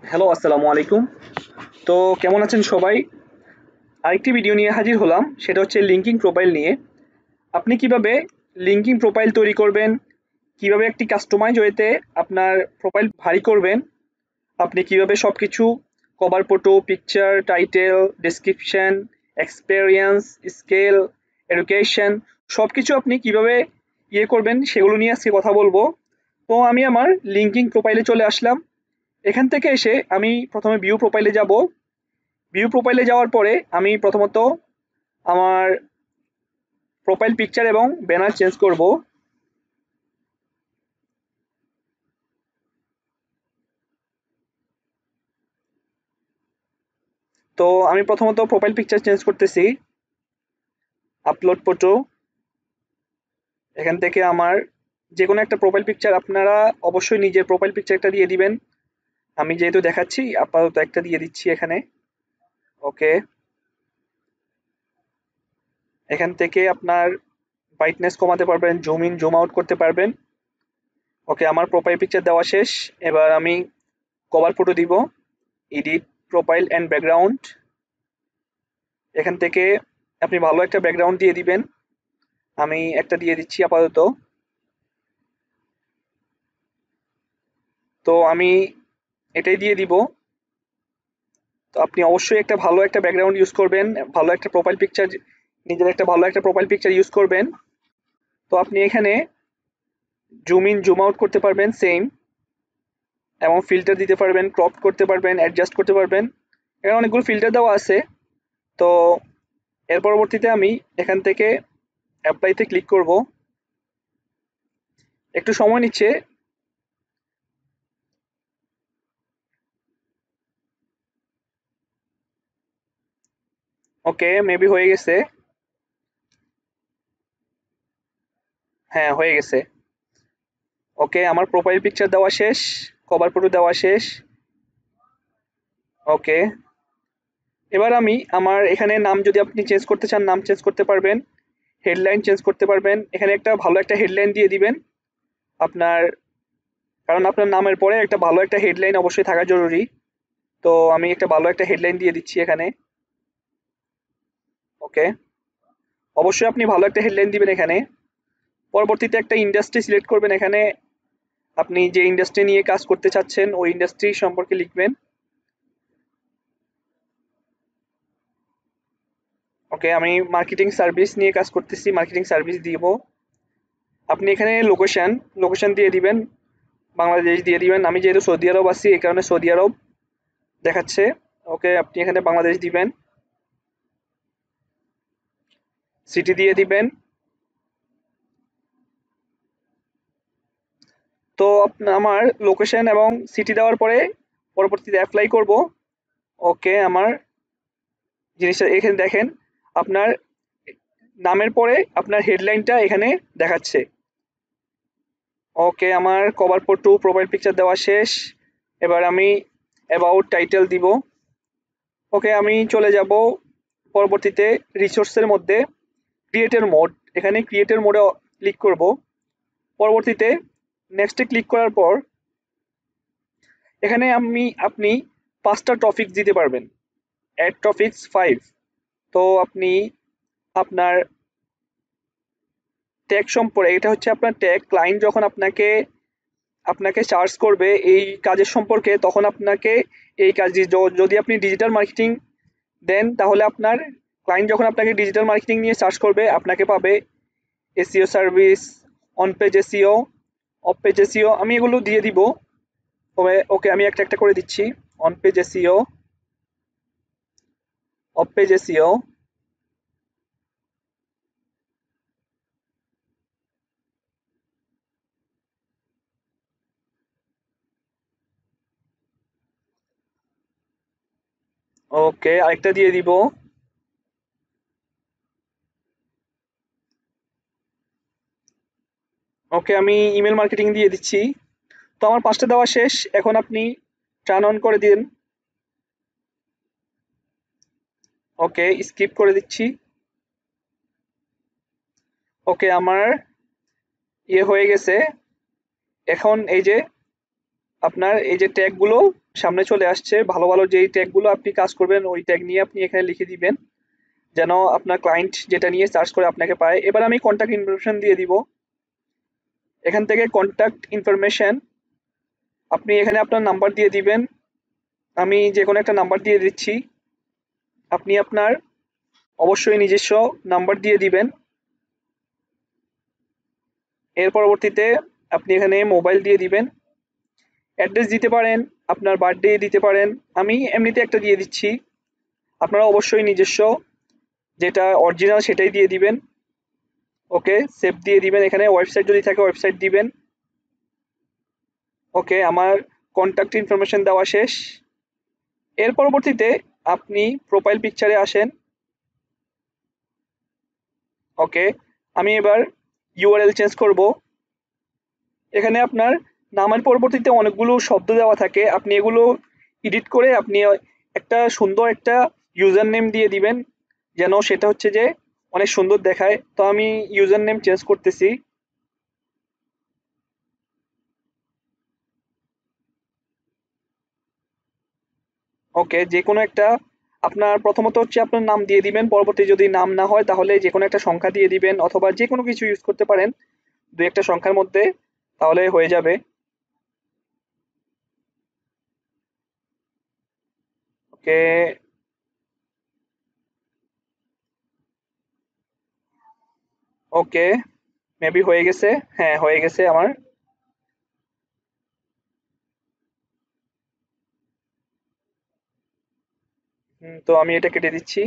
Hello, আসসালামু আলাইকুম। তো কেমন আছেন সবাই? আরেকটি ভিডিও নিয়ে হাজির হলাম। সেটা হচ্ছে লিঙ্কিং প্রোফাইল নিয়ে। আপনি কিভাবে লিঙ্কিং প্রোফাইল তৈরি করবেন, কিভাবে একটি কাস্টমাইজ ওয়েতে আপনার প্রোফাইল ভারী করবেন, আপনি কিভাবে সবকিছু cover photo, picture, title, description, experience, scale, education সবকিছু আপনি কিভাবে করবেন সেগুলো নিয়ে আজকে কথা বলবো। তো আমি আমার লিঙ্কিং প্রোফাইলে চলে আসলাম। এখান থেকে এসে আমি প্রথমে ভিউ প্রোফাইলে যাব। ভিউ প্রোফাইলে যাওয়ার পরে আমি প্রথমত আমার প্রোফাইল পিকচার এবং ব্যানার চেঞ্জ করব। তো আমি প্রথমত প্রোফাইল পিকচার চেঞ্জ করতেছি। আপলোড ফটো, এখান থেকে আমার যে কোনো একটা প্রোফাইল পিকচার আপনারা অবশ্যই নিজের প্রোফাইল পিকচার একটা দিয়ে দিবেন। আমি যেহেতু দেখাচ্ছি আপাতত একটা দিয়ে দিচ্ছি এখানে। ওকে, এখান থেকে আপনার ব্রাইটনেস কমাতে পারবেন, জুম ইন জুম আউট করতে পারবেন। ওকে, আমার প্রোফাইল পিকচার দেওয়া শেষ। এবার আমি কভার ফটো দিব। এডিট প্রোফাইল অ্যান্ড ব্যাকগ্রাউন্ড, এখান থেকে আপনি ভালো একটা ব্যাকগ্রাউন্ড দিয়ে দিবেন। আমি একটা দিয়ে দিচ্ছি আপাতত। তো আমি এটাই দিয়ে দিব। তো আপনি অবশ্যই একটা ভালো একটা ব্যাকগ্রাউন্ড ইউজ করবেন, ভালো একটা প্রোফাইল পিকচার, নিজের একটা ভালো একটা প্রোফাইল পিকচার ইউজ করবেন। তো আপনি এখানে জুম ইন জুম আউট করতে পারবেন সেম, এবং ফিল্টার দিতে পারবেন, ক্রপ করতে পারবেন, অ্যাডজাস্ট করতে পারবেন। এখানে অনেকগুলো ফিল্টার দেওয়া আছে। তো এর পরবর্তীতে আমি এখান থেকে অ্যাপ্লাইতে ক্লিক করব। একটু সময় নিচ্ছে। ওকে, মেবি হয়ে গেছে। হ্যাঁ, হয়ে গেছে। ওকে, আমার প্রোফাইল পিকচার দেওয়া শেষ, কভার ফটো দেওয়া শেষ। ওকে, এবার আমি আমার এখানে নাম যদি আপনি চেঞ্জ করতে চান নাম চেঞ্জ করতে পারবেন, হেডলাইন চেঞ্জ করতে পারবেন। এখানে একটা ভালো একটা হেডলাইন দিয়ে দিবেন আপনার, কারণ আপনার নামের পরে একটা ভালো একটা হেডলাইন অবশ্যই থাকা জরুরি। তো আমি একটা ভালো একটা হেডলাইন দিয়ে দিচ্ছি এখানে। ওকে, অবশ্যই আপনি ভালো একটা হেডলাইন দিবেন এখানে। পরবর্তীতে একটা ইন্ডাস্ট্রি সিলেক্ট করবেন। এখানে আপনি যে ইন্ডাস্ট্রি নিয়ে কাজ করতে চাচ্ছেন ওই ইন্ডাস্ট্রি সম্পর্কে লিখবেন। ওকে, আমি মার্কেটিং সার্ভিস নিয়ে কাজ করতেছি, মার্কেটিং সার্ভিস দিব। আপনি এখানে লোকেশন লোকেশন দিয়ে দিবেন, বাংলাদেশ দিয়ে দিবেন। আমি যেহেতু সৌদি আরব আছি এই কারণে সৌদি আরব দেখাচ্ছে। ওকে, আপনি এখানে বাংলাদেশ দিবেন, সিটি দিয়ে দিবেন। তো আমার লোকেশন এবং সিটি দেওয়ার পরে পরবর্তীতে অ্যাপ্লাই করব। ওকে, আমার জিনিসটা এখানে দেখেন, আপনার নামের পরে আপনার হেডলাইনটা এখানে দেখাচ্ছে। ওকে, আমার কভার ফটো প্রোফাইল পিকচার দেওয়া শেষ। এবার আমি অ্যাবাউট টাইটেল দিব। ওকে, আমি চলে যাব পরবর্তীতে রিসোর্সের মধ্যে ক্রিয়েটের মোড, এখানে ক্রিয়েটের মোডে ক্লিক করব। পরবর্তীতে নেক্সটে ক্লিক করার পর এখানে আপনি 5টা টপিক দিতে পারবেন। Add topics 5। তো আপনি আপনার ট্যাগ সম্পর্কে, এটা হচ্ছে আপনার ট্যাগ। ক্লায়েন্ট যখন আপনাকে আপনাকে সার্চ করবে এই কাজের সম্পর্কে, তখন আপনাকে এই কাজ যদি আপনি ডিজিটাল মার্কেটিং দেন তাহলে আপনার ক্লায়েন্ট যখন আপনাকে ডিজিটাল মার্কেটিং নিয়ে সার্চ করবে আপনাকে পাবে SEO service, on page SEO, off page SEO. আমি এগুলো দিয়ে দিব। ওকে, আমি একটা একটা করে দিচ্ছি। On page SEO, off page SEO. Okay, আরেকটা দিয়ে দিব। ওকে, আমি ইমেল মার্কেটিং দিয়ে দিচ্ছি। তো আমার 5টা দেওয়া শেষ। এখন আপনি টার্ন অন করে দিন। ওকে, স্কিপ করে দিচ্ছি। ওকে, আমার হয়ে গেছে। এখন এই যে আপনার এই যে ট্যাগগুলো সামনে চলে আসছে, ভালো ভালো যেই ট্যাগগুলো আপনি কাজ করবেন ওই ট্যাগ নিয়ে আপনি এখানে লিখে দিবেন, যেন আপনার ক্লায়েন্ট যেটা নিয়ে সার্চ করে আপনাকে পায়। এবার আমি কন্ট্যাক্ট ইনফরমেশন দিয়ে দিব। এখান থেকে কন্ট্যাক্ট ইনফরমেশন আপনি এখানে আপনার নাম্বার দিয়ে দিবেন। আমি যে কোনো একটা নাম্বার দিয়ে দিচ্ছি। আপনি আপনার অবশ্যই নিজস্ব নাম্বার দিয়ে দিবেন। এর পরবর্তীতে আপনি এখানে মোবাইল দিয়ে দিবেন, অ্যাড্রেস দিতে পারেন, আপনার বার্থডে দিতে পারেন। আমি এমনিতে একটা দিয়ে দিচ্ছি। আপনারা অবশ্যই নিজস্ব যেটা অরিজিনাল সেটাই দিয়ে দিবেন। ওকে, সেভ দিয়ে দিবেন। এখানে ওয়েবসাইট যদি থাকে ওয়েবসাইট দিবেন। ওকে, আমার কন্ট্যাক্ট ইনফরমেশন দেওয়া শেষ। এর পরবর্তীতে আপনি প্রোফাইল পিকচারে আসেন। ওকে, আমি এবার ইউআরএল চেঞ্জ করব। এখানে আপনার নামের পরবর্তীতে অনেকগুলো শব্দ দেওয়া থাকে, আপনি এগুলো এডিট করে আপনি একটা সুন্দর একটা ইউজার নেম দিয়ে দিবেন, যেন সেটা হচ্ছে যে অনেক সুন্দর দেখায়। তো আমি ইউজার নেম চেঞ্জ করতেছি। ওকে, যে কোনো একটা আপনার প্রথমত হচ্ছে আপনার নাম দিয়ে দিবেন, পরবর্তী যদি নাম না হয় তাহলে যে কোনো একটা সংখ্যা দিয়ে দিবেন, অথবা যে কোনো কিছু ইউজ করতে পারেন দুই একটা সংখ্যার মধ্যে, তাহলে হয়ে যাবে। ওকে। ওকে, মেবি হয়ে গেছে। হ্যাঁ, হয়ে গেছে আমার। তো আমি এটা কেটে দিচ্ছি।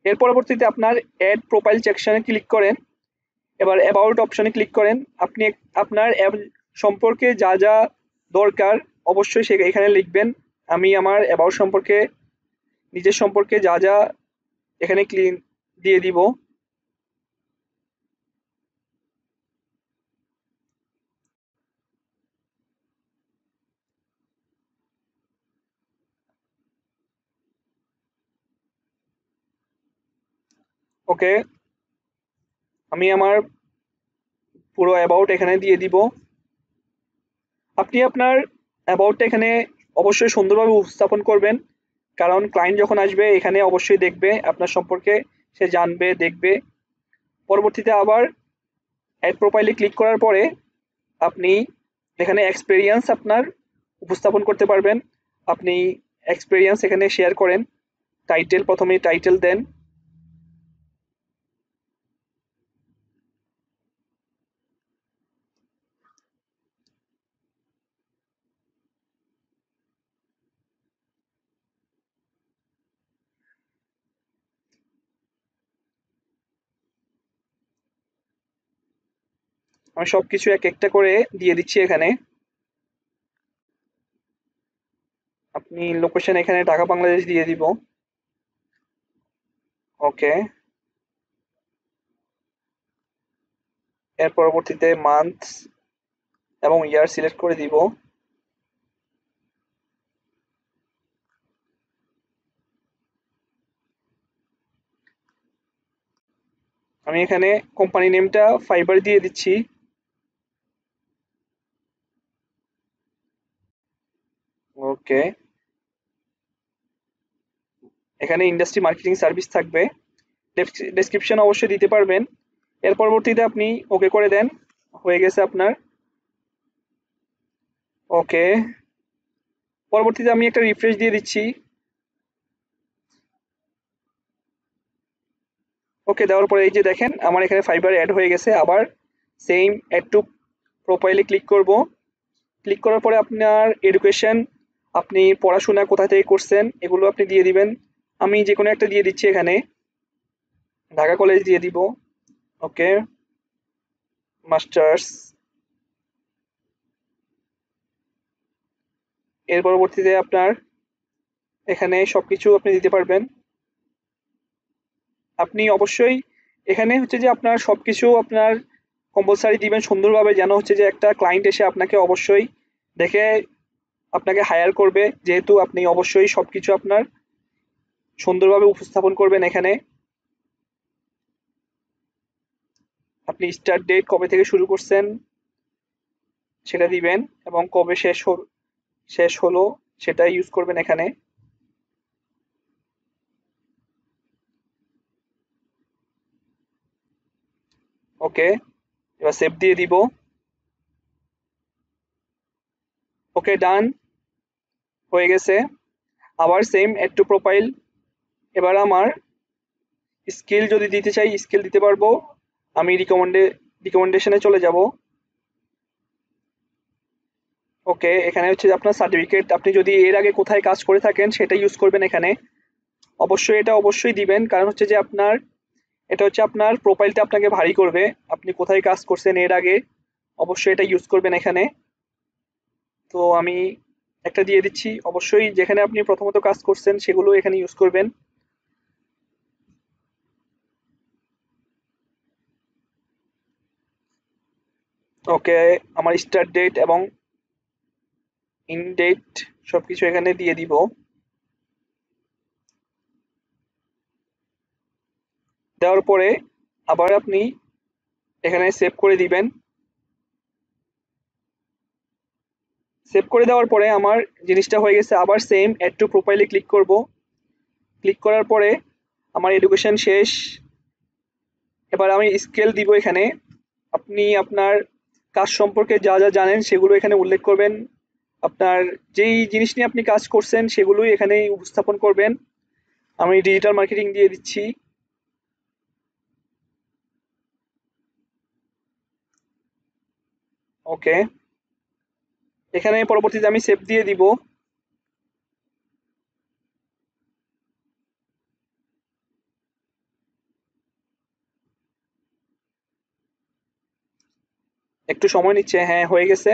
এর পরবর্তীতে আপনার অ্যাড প্রোফাইল সেকশনে ক্লিক করেন। এবার অ্যাবাউট অপশনে ক্লিক করেন। আপনি আপনার অ্যাপ সম্পর্কে যা যা দরকার অবশ্যই সে এখানে লিখবেন। আমি আমার অ্যাবাউট সম্পর্কে, নিজের সম্পর্কে যা যা এখানে ক্লিন দিয়ে দিব। ওকে, আমি আমার পুরো অ্যাবাউট এখানে দিয়ে দিব। আপনি আপনার অ্যাবাউটটা এখানে অবশ্যই সুন্দরভাবে উপস্থাপন করবেন, কারণ ক্লায়েন্ট যখন আসবে এখানে অবশ্যই দেখবে আপনার সম্পর্কে, সে জানবে দেখবে। পরবর্তীতে আবার অ্যাড প্রোফাইলে ক্লিক করার পরে আপনি এখানে এক্সপেরিয়েন্স আপনার উপস্থাপন করতে পারবেন। আপনি এক্সপেরিয়েন্স এখানে শেয়ার করেন। টাইটেল, প্রথমে টাইটেল দেন। আমি সবকিছু এক একটা করে দিয়ে দিচ্ছি এখানে। আপনি লোকেশন এখানে ঢাকা বাংলাদেশ দিয়ে দিব। ওকে, এর পরবর্তীতে মান্থ এবং ইয়ার সিলেক্ট করে দিব। আমি এখানে কোম্পানি নেমটা ফাইবার দিয়ে দিচ্ছি। ওকে, এখানে ইন্ডাস্ট্রি মার্কেটিং সার্ভিস থাকবে। ডেসক্রিপশন অবশ্যই দিতে পারবেন। এর পরবর্তীতে আপনি ওকে করে দেন। হয়ে গেছে আপনার। ওকে, পরবর্তীতে আমি একটা রিফ্রেশ দিয়ে দিচ্ছি। ওকে, দেওয়ার পরে এই যে দেখেন আমার এখানে ফাইবার অ্যাড হয়ে গেছে। আবার সেম অ্যাড টু প্রোফাইলে ক্লিক করব। ক্লিক করার পরে আপনার এডুকেশন, আপনি পড়াশোনা কোথা থেকে করছেন এগুলো আপনি দিয়ে দিবেন। আমি যে কোনো একটা দিয়ে দিচ্ছি এখানে, ঢাকা কলেজ দিয়ে দিব। ওকে, মাস্টার্স। এর পরবর্তীতে আপনার এখানে সবকিছু আপনি দিতে পারবেন। আপনি অবশ্যই এখানে হচ্ছে যে আপনার সবকিছু আপনার কম্পালসারি দিবেন সুন্দরভাবে, যেন হচ্ছে যে একটা ক্লায়েন্ট এসে আপনাকে অবশ্যই দেখে আপনাকে হায়ার করবে, যেহেতু আপনি অবশ্যই সবকিছু আপনার সুন্দরভাবে উপস্থাপন করবেন এখানে। আপনি স্টার্ট ডেট কবে থেকে শুরু করছেন সেটা দিবেন এবং কবে শেষ হলো সেটা ইউজ করবেন এখানে। ওকে, এবার সেভ দিয়ে দিব। ওকে, ডান হয়ে গেছে। আবার সেম এড টু প্রোফাইল। এবার আমার স্কিল যদি দিতে চাই স্কিল দিতে পারবো। আমি রিকমেন্ডেশনে চলে যাব। ওকে, এখানে হচ্ছে যে আপনার সার্টিফিকেট, আপনি যদি এর আগে কোথায় কাজ করে থাকেন সেটা ইউজ করবেন এখানে। অবশ্যই এটা অবশ্যই দিবেন, কারণ হচ্ছে যে এটা হচ্ছে আপনার প্রোফাইলটা আপনাকে ভারী করবে। আপনি কোথায় কাজ করছেন এর আগে, অবশ্যই এটা ইউজ করবেন এখানে। তো আমি একটা দিয়ে দিচ্ছি। অবশ্যই যেখানে আপনি প্রথমত কাজ করছেন সেগুলো এখানে ইউজ করবেন। ওকে, আমার স্টার্ট ডেট এবং ইন ডেট সবকিছু এখানে দিয়ে দিব। দেওয়ার পরে আবার আপনি এখানে সেভ করে দিবেন। সেভ করে দেওয়ার পরে আমার জিনিসটা হয়ে গেছে। আবার সেম অ্যাড টু প্রোফাইলে ক্লিক করব। ক্লিক করার পরে আমার এডুকেশন শেষ। এবার আমি স্কেল দিব এখানে। আপনি আপনার কাজ সম্পর্কে যা যা জানেন সেগুলো এখানে উল্লেখ করবেন। আপনার যেই জিনিস নিয়ে আপনি কাজ করছেন সেগুলোই এখানে উপস্থাপন করবেন। আমি ডিজিটাল মার্কেটিং দিয়ে দিচ্ছি। ওকে, এখানে পরবর্তীতে আমি সেভ দিয়ে দিব। একটু সময় নিচ্ছে। হ্যাঁ, হয়ে গেছে।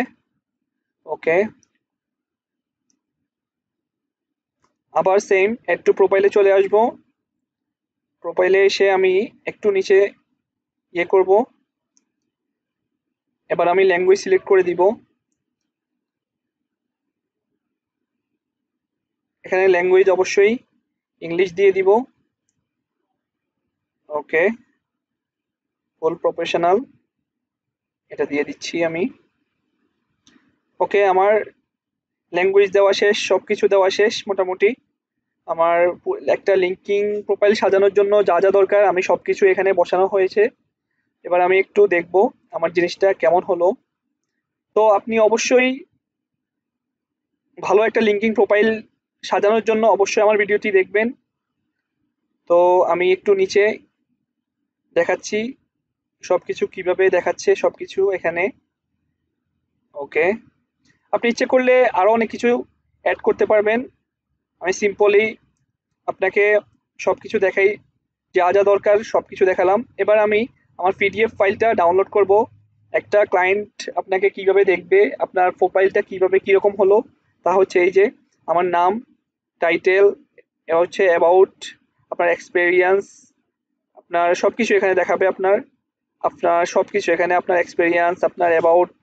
ওকে, আবার সেম অ্যাড টু প্রোফাইলে চলে আসব। প্রোফাইলে এসে আমি একটু নিচে ইয়ে করব। এবার আমি ল্যাঙ্গুয়েজ সিলেক্ট করে দিব। এখানে ল্যাঙ্গুয়েজ অবশ্যই ইংলিশ দিয়ে দিব। ওকে, ফুল প্রফেশনাল এটা দিয়ে দিচ্ছি আমি। ওকে, আমার ল্যাঙ্গুয়েজ দেওয়া শেষ, সবকিছু দেওয়া শেষ মোটামুটি। আমার একটা লিঙ্কিং প্রোফাইল সাজানোর জন্য যা যা দরকার আমি সবকিছু এখানে বসানো হয়েছে। এবার আমি একটু দেখব আমার জিনিসটা কেমন হলো। তো আপনি অবশ্যই ভালো একটা লিঙ্কিং প্রোফাইল সাজানোর জন্য অবশ্যই আমার ভিডিওটি দেখবেন। তো আমি একটু নিচে দেখাচ্ছি সবকিছু কিভাবে দেখাচ্ছে সবকিছু এখানে। ওকে, আপনি ইচ্ছে করলে আরো অনেক কিছু অ্যাড করতে পারবেন। আমি সিম্পলি আপনাকে সবকিছু দেখাই, যা যা দরকার সবকিছু দেখালাম। এবার আমি আমার পিডিএফ ফাইলটা ডাউনলোড করব। একটা ক্লায়েন্ট আপনাকে কিভাবে দেখবে, আপনার প্রোফাইলটা কিভাবে কিরকম হলো, তা হচ্ছে এই যে আমার নাম, টাইটেল, হচ্ছে অ্যাবাউট, আপনার এক্সপেরিয়েন্স, আপনার সবকিছু এখানে দেখাবে। আপনার সবকিছু এখানে, আপনার এক্সপেরিয়েন্স, আপনার অ্যাবাউট,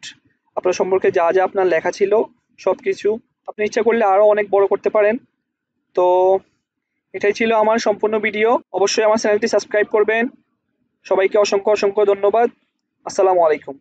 আপনার সম্পর্কে যা যা আপনার লেখা ছিল সবকিছু। আপনি ইচ্ছা করলে আরো অনেক বড় করতে পারেন। তো এটাই ছিল আমার সম্পূর্ণ ভিডিও। অবশ্যই আমার চ্যানেলটি সাবস্ক্রাইব করবেন। সবাইকে অসংখ্য অসংখ্য ধন্যবাদ। আসসালামু আলাইকুম।